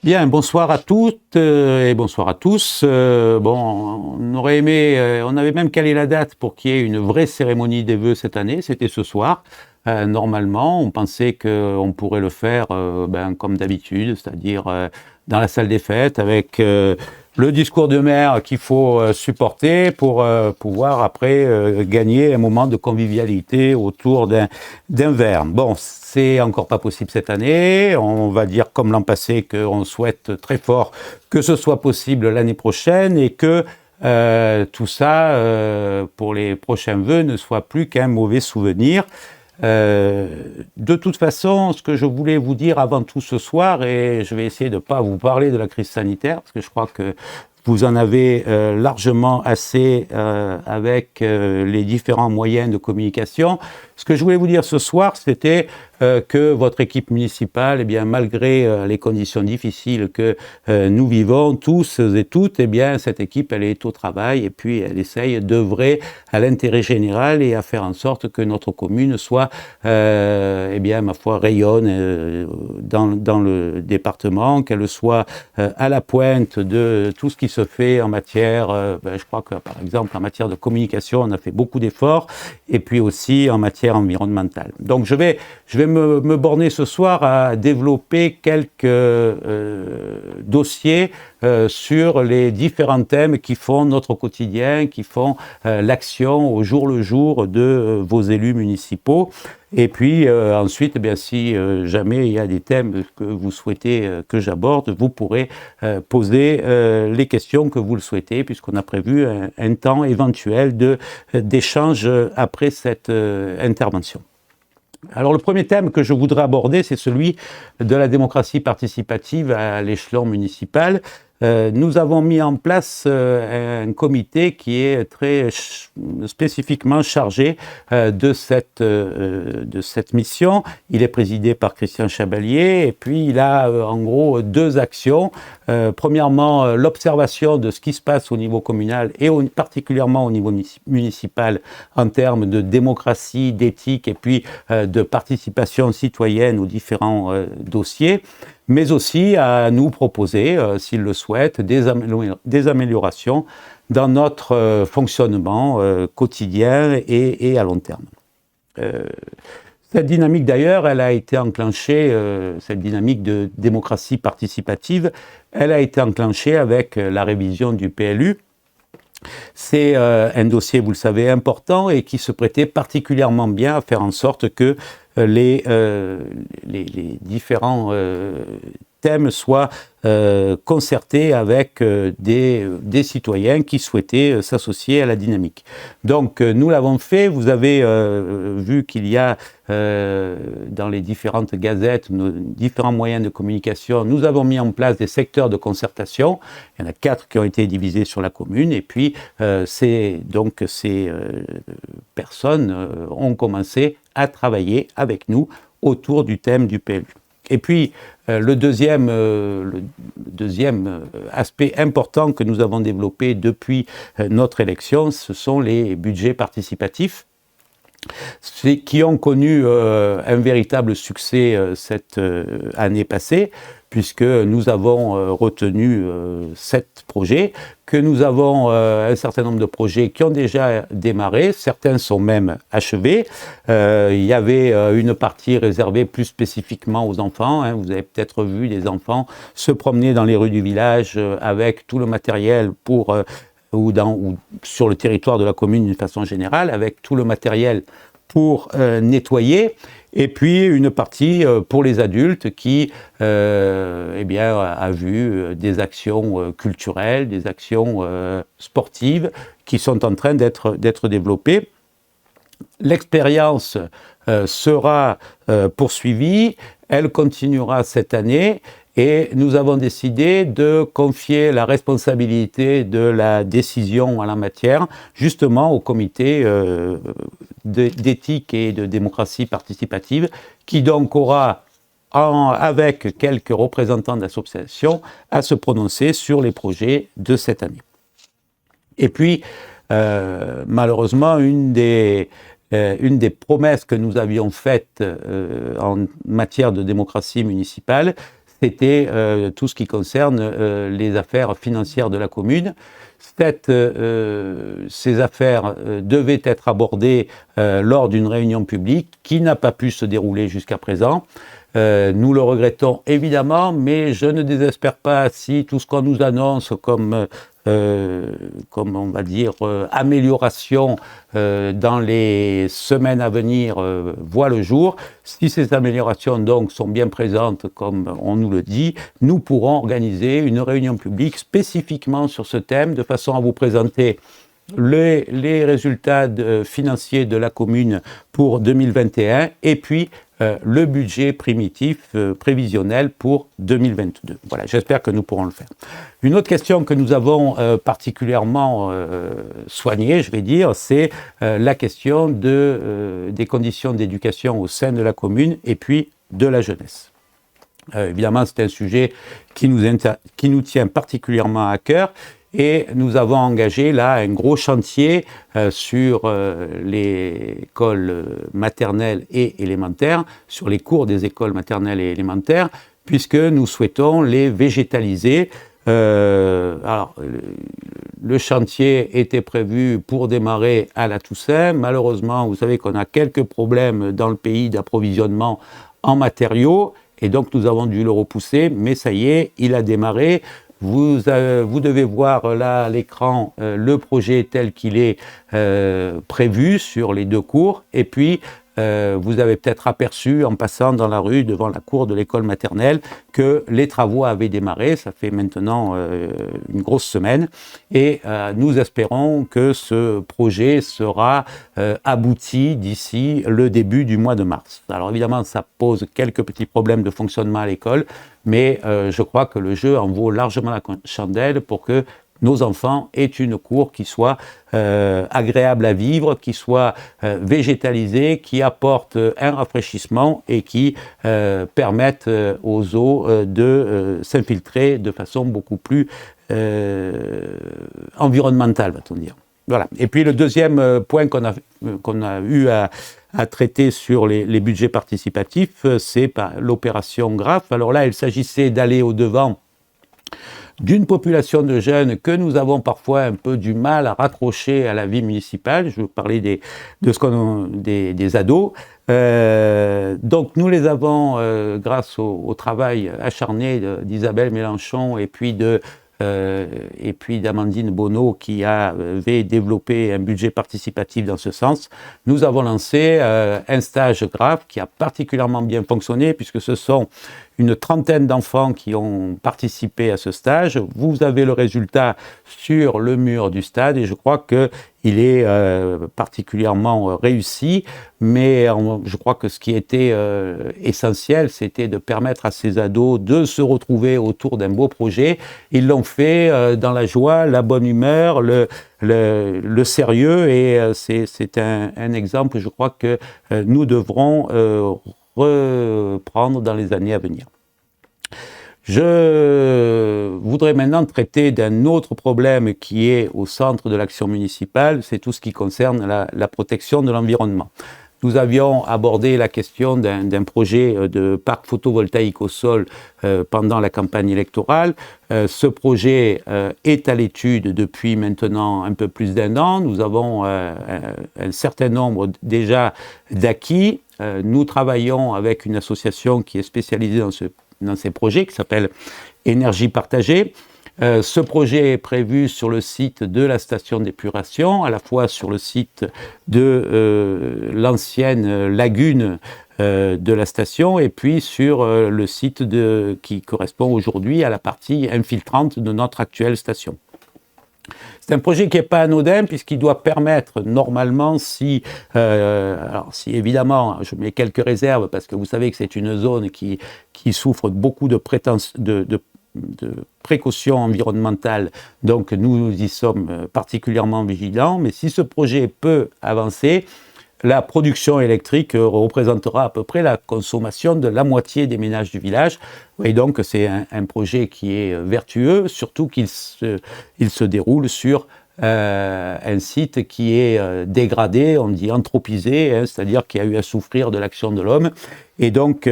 Bien, bonsoir à toutes et bonsoir à tous. On aurait aimé, on avait même calé la date pour qu'il y ait une vraie cérémonie des vœux cette année. C'était ce soir. Normalement, on pensait qu'on pourrait le faire comme d'habitude, c'est-à-dire dans la salle des fêtes avec le discours de maire qu'il faut supporter pour pouvoir après gagner un moment de convivialité autour d'un verre. Bon, c'est encore pas possible cette année. On va dire comme l'an passé qu'on souhaite très fort que ce soit possible l'année prochaine et que tout ça, pour les prochains vœux, ne soit plus qu'un mauvais souvenir. De toute façon, ce que je voulais vous dire avant tout ce soir, et je vais essayer de ne pas vous parler de la crise sanitaire, parce que je crois que vous en avez largement assez avec les différents moyens de communication. Ce que je voulais vous dire ce soir, c'était que votre équipe municipale, eh bien, malgré les conditions difficiles que nous vivons tous et toutes, eh bien, cette équipe, elle est au travail et puis elle essaye d'œuvrer à l'intérêt général et à faire en sorte que notre commune soit, eh bien, ma foi, rayonne dans le département, qu'elle soit à la pointe de tout ce qui se fait en matière, je crois que par exemple en matière de communication, on a fait beaucoup d'efforts, et puis aussi en matière environnementale. Donc je vais me borner ce soir à développer quelques dossiers sur les différents thèmes qui font notre quotidien, qui font l'action au jour le jour de vos élus municipaux. Et puis ensuite, eh bien, si jamais il y a des thèmes que vous souhaitez que j'aborde, vous pourrez poser les questions que vous le souhaitez, puisqu'on a prévu un temps éventuel d'échange après cette intervention. Alors le premier thème que je voudrais aborder, c'est celui de la démocratie participative à l'échelon municipal. Nous avons mis en place un comité qui est très spécifiquement chargé de cette mission. Il est présidé par Christian Chabalier et puis il a en gros deux actions. Premièrement, l'observation de ce qui se passe au niveau communal et particulièrement au niveau municipal en termes de démocratie, d'éthique et puis de participation citoyenne aux différents dossiers, mais aussi à nous proposer, s'ils le souhaitent, des améliorations dans notre fonctionnement quotidien et à long terme. Cette dynamique d'ailleurs, elle a été enclenchée, cette dynamique de démocratie participative, elle a été enclenchée avec la révision du PLU. C'est un dossier, vous le savez, important et qui se prêtait particulièrement bien à faire en sorte que les différents thèmes soient concertés avec des citoyens qui souhaitaient s'associer à la dynamique. Donc nous l'avons fait, vous avez vu qu'il y a dans les différentes gazettes, nos différents moyens de communication, nous avons mis en place des secteurs de concertation. Il y en a 4 qui ont été divisés sur la commune et puis ces personnes ont commencé à travailler avec nous autour du thème du PLU. Et puis, le deuxième aspect important que nous avons développé depuis notre élection, ce sont les budgets participatifs, qui ont connu un véritable succès cette année passée, puisque nous avons retenu 7 projets, que nous avons un certain nombre de projets qui ont déjà démarré, certains sont même achevés. Il y avait une partie réservée plus spécifiquement aux enfants, hein. Vous avez peut-être vu des enfants se promener dans les rues du village avec tout le matériel pour ou sur le territoire de la commune d'une façon générale, avec tout le matériel pour nettoyer, et puis une partie pour les adultes qui a vu des actions culturelles, des actions sportives qui sont en train d'être développées. L'expérience sera poursuivie, elle continuera cette année. Et nous avons décidé de confier la responsabilité de la décision en la matière justement au comité d'éthique et de démocratie participative qui donc aura, avec quelques représentants d'associations, à se prononcer sur les projets de cette année. Et puis, malheureusement, une des promesses que nous avions faites en matière de démocratie municipale, c'était tout ce qui concerne les affaires financières de la commune. Ces affaires devaient être abordées lors d'une réunion publique qui n'a pas pu se dérouler jusqu'à présent. Nous le regrettons évidemment, mais je ne désespère pas si tout ce qu'on nous annonce comme on va dire, amélioration dans les semaines à venir voit le jour. Si ces améliorations donc sont bien présentes, comme on nous le dit, nous pourrons organiser une réunion publique spécifiquement sur ce thème, de façon à vous présenter les résultats financiers de la commune pour 2021 et puis le budget prévisionnel pour 2022. Voilà, j'espère que nous pourrons le faire. Une autre question que nous avons particulièrement soignée, je vais dire, c'est la question des conditions d'éducation au sein de la commune et puis de la jeunesse. Évidemment, c'est un sujet qui nous tient particulièrement à cœur. Et nous avons engagé là un gros chantier sur les écoles maternelles et élémentaires, sur les cours des écoles maternelles et élémentaires, puisque nous souhaitons les végétaliser. Alors, le chantier était prévu pour démarrer à la Toussaint. Malheureusement, vous savez qu'on a quelques problèmes dans le pays d'approvisionnement en matériaux, et donc nous avons dû le repousser, mais ça y est, il a démarré. Vous devez voir là à l'écran le projet tel qu'il est prévu sur les 2 cours. Et puis, vous avez peut-être aperçu en passant dans la rue devant la cour de l'école maternelle que les travaux avaient démarré. Ça fait maintenant une grosse semaine. Et nous espérons que ce projet sera abouti d'ici le début du mois de mars. Alors évidemment, ça pose quelques petits problèmes de fonctionnement à l'école, mais je crois que le jeu en vaut largement la chandelle pour que nos enfants aient une cour qui soit agréable à vivre, qui soit végétalisée, qui apporte un rafraîchissement et qui permette aux eaux de s'infiltrer de façon beaucoup plus environnementale, va-t-on dire. Voilà. Et puis le deuxième point qu'on a eu à traiter sur les budgets participatifs, c'est l'opération GRAF. Alors là, il s'agissait d'aller au-devant d'une population de jeunes que nous avons parfois un peu du mal à raccrocher à la vie municipale. Je veux parler des ados. Donc nous les avons, grâce au travail acharné d'Isabelle Mélenchon et puis d'Amandine Bonneau qui avait développé un budget participatif dans ce sens, nous avons lancé un stage GRAF qui a particulièrement bien fonctionné puisque ce sont une trentaine d'enfants qui ont participé à ce stage. Vous avez le résultat sur le mur du stade et je crois qu'il est particulièrement réussi, mais je crois que ce qui était essentiel, c'était de permettre à ces ados de se retrouver autour d'un beau projet. Ils l'ont fait dans la joie, la bonne humeur, le sérieux, et c'est un exemple, je crois, que nous devrons reprendre dans les années à venir. Je voudrais maintenant traiter d'un autre problème qui est au centre de l'action municipale, c'est tout ce qui concerne la protection de l'environnement. Nous avions abordé la question d'un projet de parc photovoltaïque au sol pendant la campagne électorale. Ce projet est à l'étude depuis maintenant un peu plus d'1 an. Nous avons un certain nombre déjà d'acquis. Nous travaillons avec une association qui est spécialisée dans ces projets, qui s'appelle Énergie Partagée. Ce projet est prévu sur le site de la station d'épuration, à la fois sur le site de l'ancienne lagune de la station et puis sur le site qui correspond aujourd'hui à la partie infiltrante de notre actuelle station. C'est un projet qui n'est pas anodin puisqu'il doit permettre normalement, si évidemment, je mets quelques réserves parce que vous savez que c'est une zone qui souffre beaucoup de précautions environnementales, donc nous y sommes particulièrement vigilants, mais si ce projet peut avancer, la production électrique représentera à peu près la consommation de la moitié des ménages du village. Et donc c'est un projet qui est vertueux, surtout qu'il se déroule sur un site qui est dégradé, on dit anthropisé, hein, c'est-à-dire qui a eu à souffrir de l'action de l'homme. Et donc,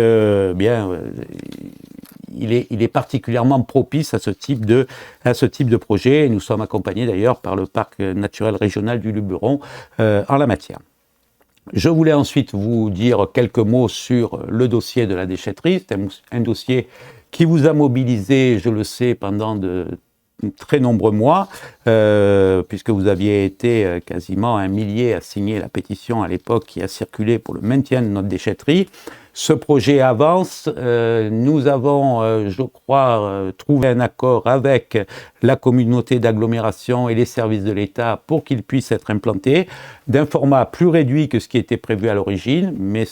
il est particulièrement propice à ce type de projet. Et nous sommes accompagnés d'ailleurs par le parc naturel régional du Luberon en la matière. Je voulais ensuite vous dire quelques mots sur le dossier de la déchetterie. C'est un dossier qui vous a mobilisé, je le sais, pendant de très nombreux mois, puisque vous aviez été quasiment 1 millier à signer la pétition à l'époque qui a circulé pour le maintien de notre déchetterie. Ce projet avance. Nous avons, je crois, trouvé un accord avec la communauté d'agglomération et les services de l'État pour qu'il puisse être implanté d'un format plus réduit que ce qui était prévu à l'origine, mais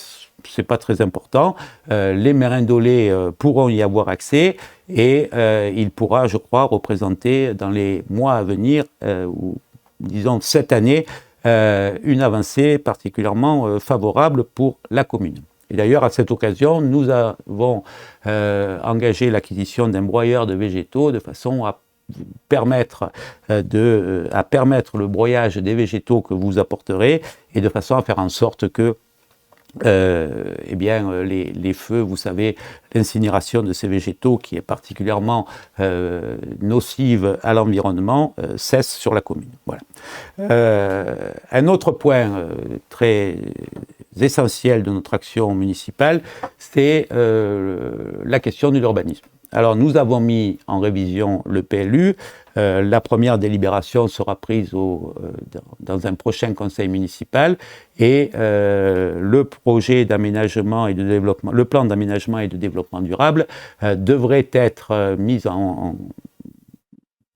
c'est pas très important. Les mérindolés pourront y avoir accès et il pourra, je crois, représenter dans les mois à venir, ou disons cette année, une avancée particulièrement favorable pour la commune. Et d'ailleurs, à cette occasion, nous avons engagé l'acquisition d'un broyeur de végétaux de façon à permettre le broyage des végétaux que vous apporterez et de façon à faire en sorte que les feux, vous savez, l'incinération de ces végétaux qui est particulièrement nocive à l'environnement, cesse sur la commune. Voilà. Un autre point très essentiel de notre action municipale, c'est la question de l'urbanisme. Alors, nous avons mis en révision le PLU. La première délibération sera prise dans un prochain conseil municipal et le projet d'aménagement et de développement, le plan d'aménagement et de développement durable devrait être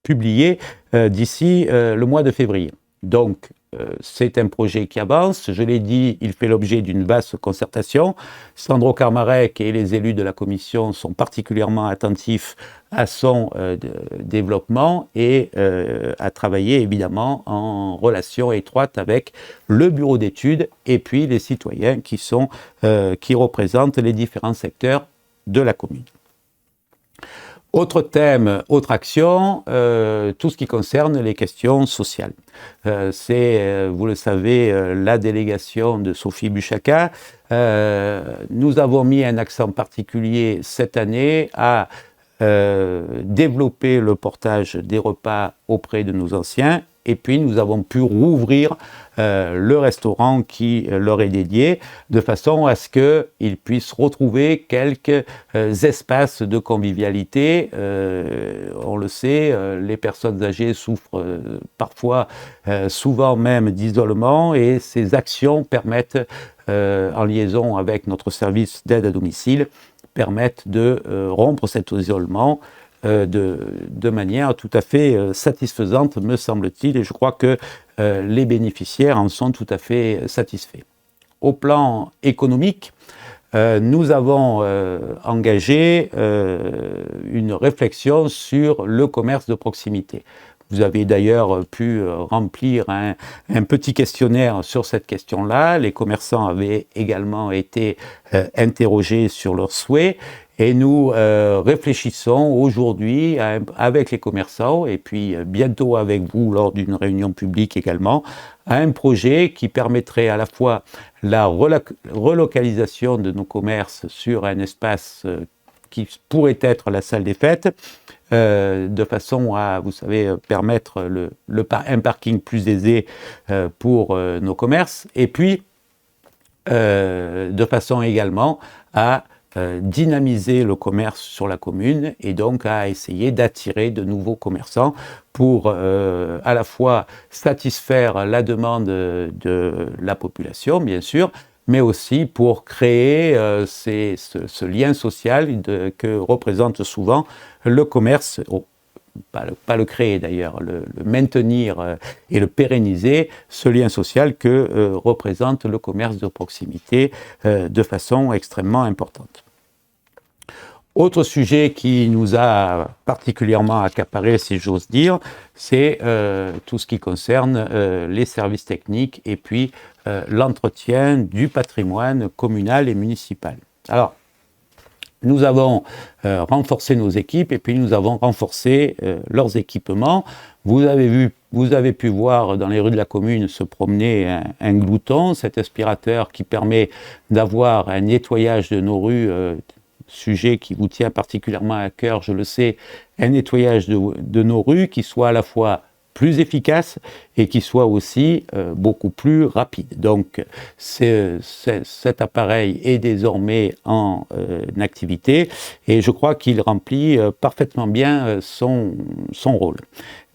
publié d'ici le mois de février. Donc, c'est un projet qui avance. Je l'ai dit, il fait l'objet d'une vaste concertation. Sandro Carmarec et les élus de la commission sont particulièrement attentifs à son développement et à travailler évidemment en relation étroite avec le bureau d'études et puis les citoyens qui représentent les différents secteurs de la commune. Autre thème, autre action, tout ce qui concerne les questions sociales. C'est, vous le savez, la délégation de Sophie Buchaka. Nous avons mis un accent particulier cette année à développer le portage des repas auprès de nos anciens. Et puis, nous avons pu rouvrir le restaurant qui leur est dédié, de façon à ce qu'ils puissent retrouver quelques espaces de convivialité. On le sait, les personnes âgées souffrent parfois, souvent même d'isolement, et ces actions permettent, en liaison avec notre service d'aide à domicile, permettent de rompre cet isolement de manière tout à fait satisfaisante, me semble-t-il, et je crois que les bénéficiaires en sont tout à fait satisfaits. Au plan économique, nous avons engagé une réflexion sur le commerce de proximité. Vous avez d'ailleurs pu remplir un petit questionnaire sur cette question-là. Les commerçants avaient également été interrogés sur leurs souhaits. Et nous réfléchissons aujourd'hui avec les commerçants et puis bientôt avec vous lors d'une réunion publique également à un projet qui permettrait à la fois la relocalisation de nos commerces sur un espace qui pourrait être la salle des fêtes, de façon à, vous savez, permettre un parking plus aisé pour nos commerces, et puis de façon également à dynamiser le commerce sur la commune et donc à essayer d'attirer de nouveaux commerçants pour à la fois satisfaire la demande de la population, bien sûr, mais aussi pour créer ce lien social que représente souvent le commerce, pas le créer d'ailleurs, le maintenir et le pérenniser, ce lien social que représente le commerce de proximité de façon extrêmement importante. Autre sujet qui nous a particulièrement accaparé, si j'ose dire, c'est tout ce qui concerne les services techniques et puis l'entretien du patrimoine communal et municipal. Alors, nous avons renforcé nos équipes et puis nous avons renforcé leurs équipements. Vous avez pu voir dans les rues de la commune se promener un glouton, cet aspirateur qui permet d'avoir un nettoyage de nos rues sujet qui vous tient particulièrement à cœur, je le sais, un nettoyage de nos rues qui soit à la fois plus efficace et qui soit aussi beaucoup plus rapide. Donc cet appareil est désormais en activité et je crois qu'il remplit parfaitement bien son rôle.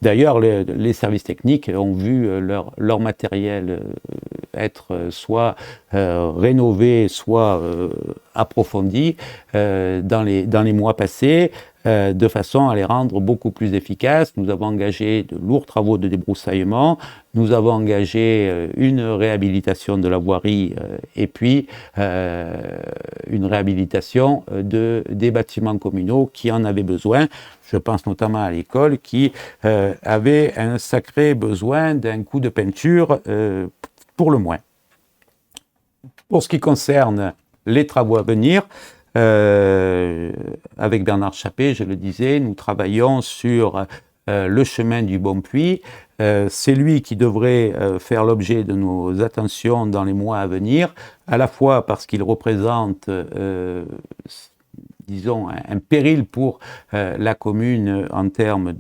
D'ailleurs, les services techniques ont vu leur matériel être soit rénové, soit approfondi dans les mois passés, de façon à les rendre beaucoup plus efficaces. Nous avons engagé de lourds travaux de débroussaillement, nous avons engagé une réhabilitation de la voirie et puis une réhabilitation des bâtiments communaux qui en avaient besoin. Je pense notamment à l'école qui avait un sacré besoin d'un coup de peinture pour le moins. Pour ce qui concerne les travaux à venir, avec Bernard Chappé, je le disais, nous travaillons sur le chemin du Bonpuits. C'est lui qui devrait faire l'objet de nos attentions dans les mois à venir, à la fois parce qu'il représente disons, un péril pour la commune en termes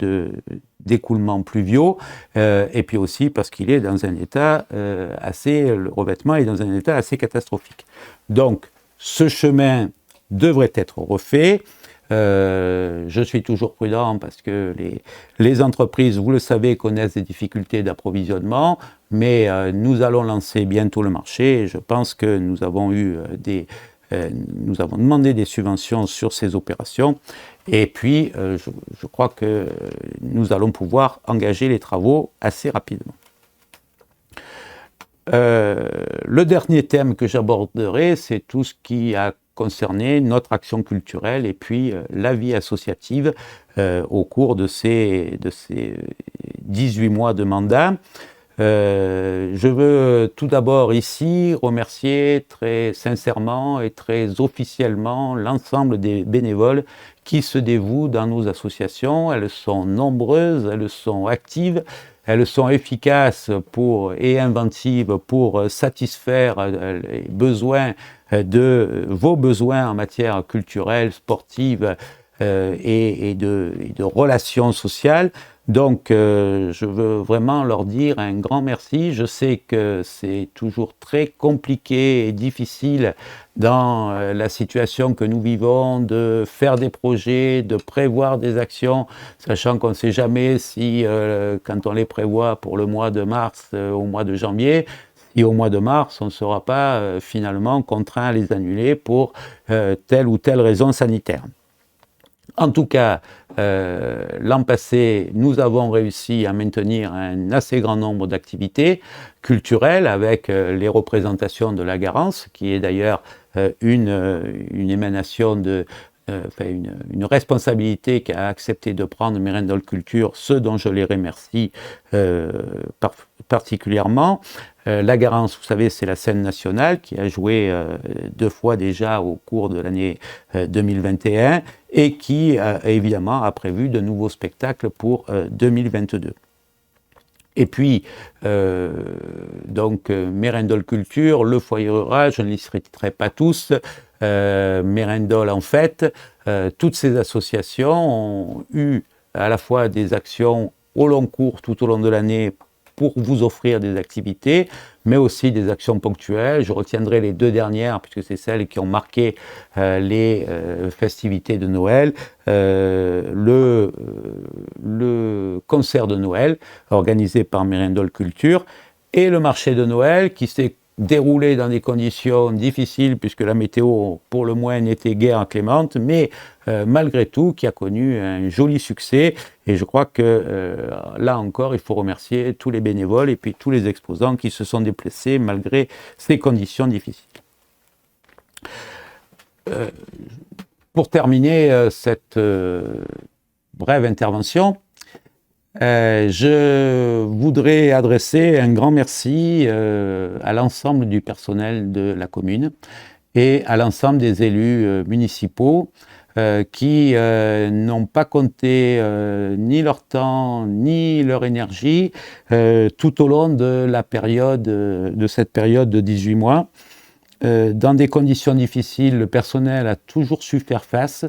d'écoulements pluviaux, et puis aussi parce qu'il est dans un état le revêtement est dans un état assez catastrophique. Donc, ce chemin devrait être refait. Je suis toujours prudent parce que les entreprises, vous le savez, connaissent des difficultés d'approvisionnement, mais nous allons lancer bientôt le marché et je pense que nous avons demandé des subventions sur ces opérations et puis je crois que nous allons pouvoir engager les travaux assez rapidement. Le dernier thème que j'aborderai, c'est tout ce qui a concerné notre action culturelle et puis la vie associative au cours de ces 18 mois de mandat. Je veux tout d'abord ici remercier très sincèrement et très officiellement l'ensemble des bénévoles qui se dévouent dans nos associations. Elles sont nombreuses, elles sont actives, elles sont efficaces et inventives pour satisfaire les besoins vos besoins en matière culturelle, sportive et de relations sociales. Donc, je veux vraiment leur dire un grand merci. Je sais que c'est toujours très compliqué et difficile dans la situation que nous vivons de faire des projets, de prévoir des actions, sachant qu'on ne sait jamais si, quand on les prévoit pour le mois de mars, au mois de janvier, et au mois de mars, on ne sera pas finalement contraint à les annuler pour telle ou telle raison sanitaire. En tout cas, l'an passé, nous avons réussi à maintenir un assez grand nombre d'activités culturelles avec les représentations de la Garance, qui est d'ailleurs une émanation une responsabilité qu'a accepté de prendre Mirandol Culture, ce dont je les remercie particulièrement. La Garance, vous savez, c'est la scène nationale qui a joué 2 fois déjà au cours de l'année 2021 et qui évidemment a prévu de nouveaux spectacles pour 2022. Et puis, donc, Mirandol Culture, le foyer rural, je ne les citerai pas tous, Mirandol en fait, toutes ces associations ont eu à la fois des actions au long cours tout au long de l'année pour vous offrir des activités, mais aussi des actions ponctuelles. Je retiendrai les 2 dernières, puisque c'est celles qui ont marqué les festivités de Noël. Le concert de Noël, organisé par Mirandol Culture, et le marché de Noël, qui s'est déroulé dans des conditions difficiles, puisque la météo, pour le moins, n'était guère clémente, mais malgré tout, qui a connu un joli succès. Et je crois que là encore, il faut remercier tous les bénévoles et puis tous les exposants qui se sont déplacés malgré ces conditions difficiles. Pour terminer cette brève intervention, je voudrais adresser un grand merci à l'ensemble du personnel de la commune et à l'ensemble des élus municipaux qui n'ont pas compté ni leur temps ni leur énergie tout au long de cette période de 18 mois. Dans des conditions difficiles, le personnel a toujours su faire face.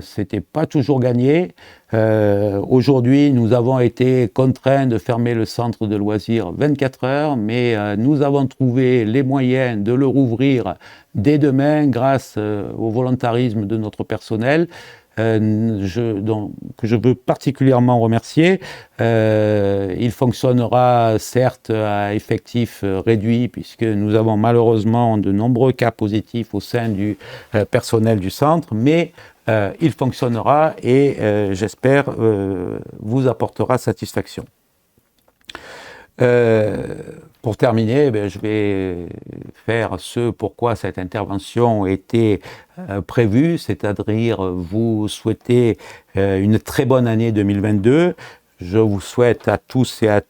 C'était pas toujours gagné. Aujourd'hui, nous avons été contraints de fermer le centre de loisirs 24 heures, mais nous avons trouvé les moyens de le rouvrir dès demain grâce au volontarisme de notre personnel. Que je veux particulièrement remercier. Il fonctionnera certes à effectif réduit puisque nous avons malheureusement de nombreux cas positifs au sein du personnel du centre, mais il fonctionnera et j'espère vous apportera satisfaction. Pour terminer, je vais faire ce pourquoi cette intervention était prévue, c'est-à-dire vous souhaiter une très bonne année 2022. Je vous souhaite à tous et à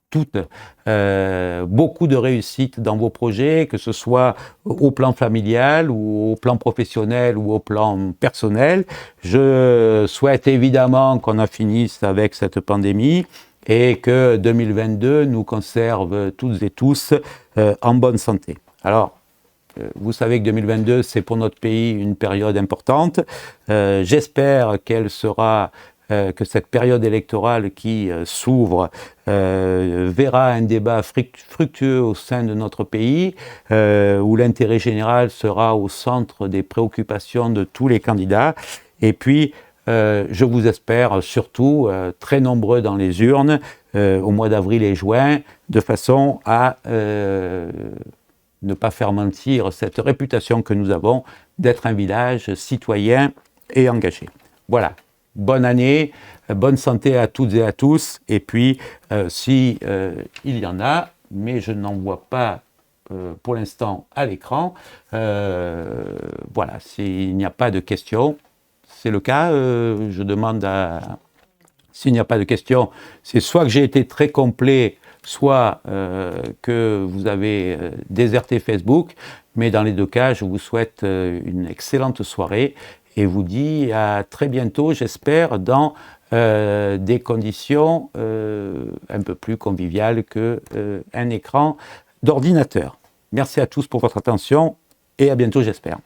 toutes beaucoup de réussite dans vos projets, que ce soit au plan familial ou au plan professionnel ou au plan personnel. Je souhaite évidemment qu'on en finisse avec cette pandémie et que 2022 nous conserve toutes et tous en bonne santé. Alors, vous savez que 2022, c'est pour notre pays une période importante. J'espère qu'elle sera, que cette période électorale qui s'ouvre verra un débat fructueux au sein de notre pays, où l'intérêt général sera au centre des préoccupations de tous les candidats. Et puis, je vous espère surtout très nombreux dans les urnes au mois d'avril et juin, de façon à ne pas faire mentir cette réputation que nous avons d'être un village citoyen et engagé. Voilà, bonne année, bonne santé à toutes et à tous, et puis si il y en a, mais je n'en vois pas pour l'instant à l'écran, voilà, s'il n'y a pas de questions, c'est le cas, je demande à... S'il n'y a pas de questions, c'est soit que j'ai été très complet, soit que vous avez déserté Facebook, mais dans les deux cas, je vous souhaite une excellente soirée et vous dis à très bientôt, j'espère, dans des conditions un peu plus conviviales qu'un écran d'ordinateur. Merci à tous pour votre attention et à bientôt, j'espère.